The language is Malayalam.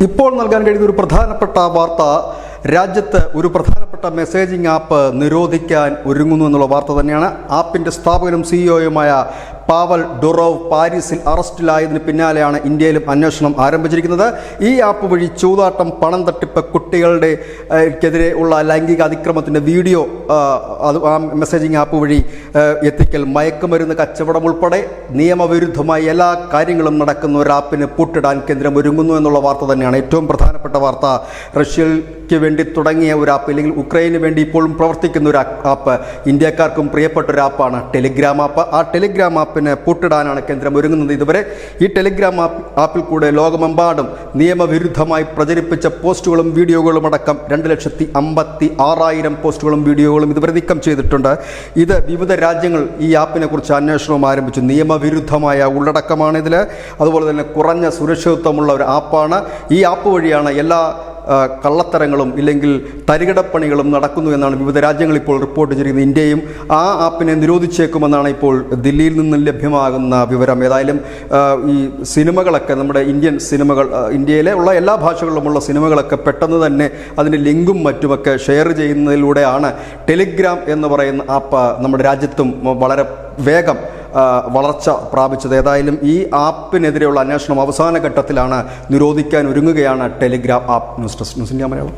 ഇപ്പോൾ നൽകാൻ കഴിയുന്ന ഒരു പ്രധാനപ്പെട്ട വാർത്ത, രാജ്യത്ത് ഒരു പ്രധാനപ്പെട്ട മെസ്സേജിംഗ് ആപ്പ് നിരോധിക്കാൻ ഒരുങ്ങുന്നു എന്നുള്ള വാർത്ത തന്നെയാണ്. ആപ്പിൻ്റെ സ്ഥാപകനും സിഇഒയുമായ പാവൽ ഡുറോവ് പാരീസിൽ അറസ്റ്റിലായതിന് പിന്നാലെയാണ് ഇന്ത്യയിലും അന്വേഷണം ആരംഭിച്ചിരിക്കുന്നത്. ഈ ആപ്പ് വഴി ചൂതാട്ടം, പണം തട്ടിപ്പ്, കുട്ടികളുടെ ക്കെതിരെ ഉള്ള ലൈംഗിക അതിക്രമത്തിൻ്റെ വീഡിയോ ആ മെസ്സേജിംഗ് ആപ്പ് വഴി എത്തിക്കൽ, മയക്കുമരുന്ന് കച്ചവടം ഉൾപ്പെടെ നിയമവിരുദ്ധമായ എല്ലാ കാര്യങ്ങളും നടക്കുന്ന ഒരു ആപ്പിന് പൂട്ടിടാൻ കേന്ദ്രം ഒരുങ്ങുന്നു എന്നുള്ള വാർത്ത തന്നെയാണ് ഏറ്റവും പ്രധാനപ്പെട്ട വാർത്ത. റഷ്യയ്ക്ക് വേണ്ടി തുടങ്ങിയ ഒരു ആപ്പ്, അല്ലെങ്കിൽ ഉക്രൈന് വേണ്ടി ഇപ്പോഴും പ്രവർത്തിക്കുന്ന ഒരു ആപ്പ്, ഇന്ത്യക്കാർക്കും പ്രിയപ്പെട്ട ഒരു ആപ്പാണ് ടെലിഗ്രാം ആപ്പ്. ആ ടെലിഗ്രാം ആപ്പിനെ പൂട്ടിടാനാണ് കേന്ദ്രം ഒരുങ്ങുന്നത്. ഇതുവരെ ഈ ടെലിഗ്രാം ആപ്പിൽ കൂടെ ലോകമെമ്പാടും നിയമവിരുദ്ധമായി പ്രചരിപ്പിച്ച പോസ്റ്റുകളും വീഡിയോകളും അടക്കം 2,56,000 പോസ്റ്റുകളും വീഡിയോകളും ഇതുവരെ നീക്കം ചെയ്തിട്ടുണ്ട്. ഇത് വിവിധ രാജ്യങ്ങൾ ഈ ആപ്പിനെ കുറിച്ച് അന്വേഷണവും ആരംഭിച്ചു. നിയമവിരുദ്ധമായ ഉള്ളടക്കമാണ് ഇതിൽ. അതുപോലെ തന്നെ കുറഞ്ഞ സുരക്ഷിതത്വമുള്ള ഒരു ആപ്പാണ്. ഈ ആപ്പ് വഴിയാണ് എല്ലാ കള്ളത്തരങ്ങളും ഇല്ലെങ്കിൽ തരികിടപ്പണികളും നടക്കുന്നു എന്നാണ് വിവിധ രാജ്യങ്ങൾ ഇപ്പോൾ റിപ്പോർട്ട് ചെയ്തിരിക്കുന്നത്. ഇന്ത്യയും ആ ആപ്പിനെ നിരോധിച്ചേക്കുമെന്നാണ് ഇപ്പോൾ ദില്ലിയിൽ നിന്നും ലഭ്യമാകുന്ന വിവരം. ഏതായാലും ഈ സിനിമകളൊക്കെ, നമ്മുടെ ഇന്ത്യൻ സിനിമകൾ, ഇന്ത്യയിലെ ഉള്ള എല്ലാ ഭാഷകളിലുമുള്ള സിനിമകളൊക്കെ പെട്ടെന്ന് തന്നെ അതിൻ്റെ ലിങ്കും മറ്റുമൊക്കെ ഷെയർ ചെയ്യുന്നതിലൂടെയാണ് ടെലിഗ്രാം എന്ന് പറയുന്ന ആപ്പ് നമ്മുടെ രാജ്യത്തും വളരെ വേഗം വളർച്ച പ്രാപിച്ചത്. ഏതായാലും ഈ ആപ്പിനെതിരെയുള്ള അന്വേഷണം അവസാന ഘട്ടത്തിലാണ്. നിരോധിക്കാൻ ഒരുങ്ങുകയാണ് Telegram app. News desk, news India Malayalam.